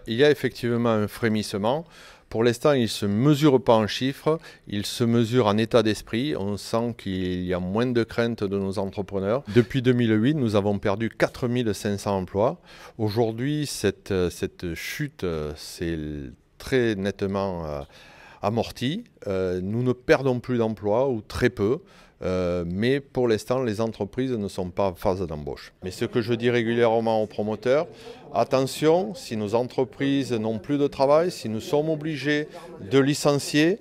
Il y a effectivement un frémissement. Pour l'instant, il ne se mesure pas en chiffres, il se mesure en état d'esprit. On sent qu'il y a moins de crainte de nos entrepreneurs. Depuis 2008, nous avons perdu 4500 emplois. Aujourd'hui, cette chute s'est très nettement amortie. Nous ne perdons plus d'emplois ou très peu. Mais pour l'instant, les entreprises ne sont pas en phase d'embauche. Mais ce que je dis régulièrement aux promoteurs, attention, si nos entreprises n'ont plus de travail, si nous sommes obligés de licencier,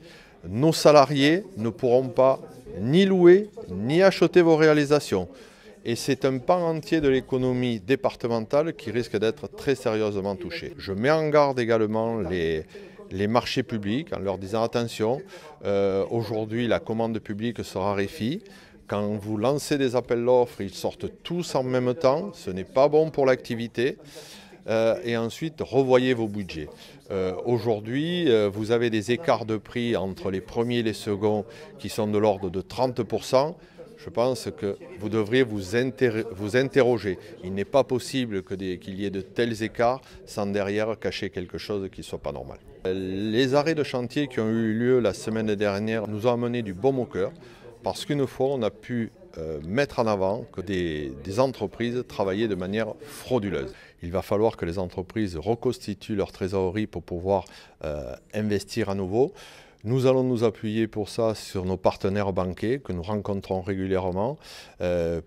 nos salariés ne pourront pas ni louer, ni acheter vos réalisations. Et c'est un pan entier de l'économie départementale qui risque d'être très sérieusement touché. Je mets en garde également les marchés publics en leur disant attention, aujourd'hui la commande publique se raréfie. Quand vous lancez des appels d'offres, ils sortent tous en même temps, ce n'est pas bon pour l'activité. Et ensuite, revoyez vos budgets. Aujourd'hui, vous avez des écarts de prix entre les premiers et les seconds qui sont de l'ordre de 30%. Je pense que vous devriez vous interroger. Il n'est pas possible qu'il y ait de tels écarts sans derrière cacher quelque chose qui ne soit pas normal. Les arrêts de chantier qui ont eu lieu la semaine dernière nous ont amené du baume au cœur parce qu'une fois on a pu mettre en avant que des entreprises travaillaient de manière frauduleuse. Il va falloir que les entreprises reconstituent leur trésorerie pour pouvoir investir à nouveau. Nous allons nous appuyer pour ça sur nos partenaires banquiers que nous rencontrons régulièrement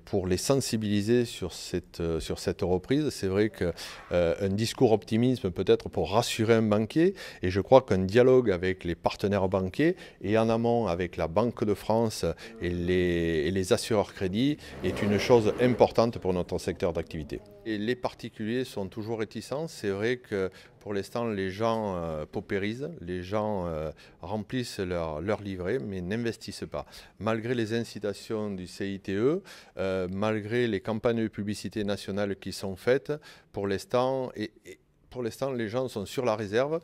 pour les sensibiliser sur cette reprise. C'est vrai qu'un discours optimisme peut être pour rassurer un banquier et je crois qu'un dialogue avec les partenaires banquiers et en amont avec la Banque de France et les assureurs crédits est une chose importante pour notre secteur d'activité. Et les particuliers sont toujours réticents. C'est vrai que pour l'instant, les gens paupérisent, les gens remplissent leur livret, mais n'investissent pas. Malgré les incitations du CITE, malgré les campagnes de publicité nationales qui sont faites, pour l'instant, les gens sont sur la réserve.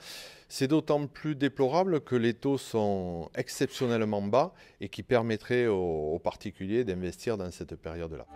C'est d'autant plus déplorable que les taux sont exceptionnellement bas et qui permettraient aux particuliers d'investir dans cette période-là.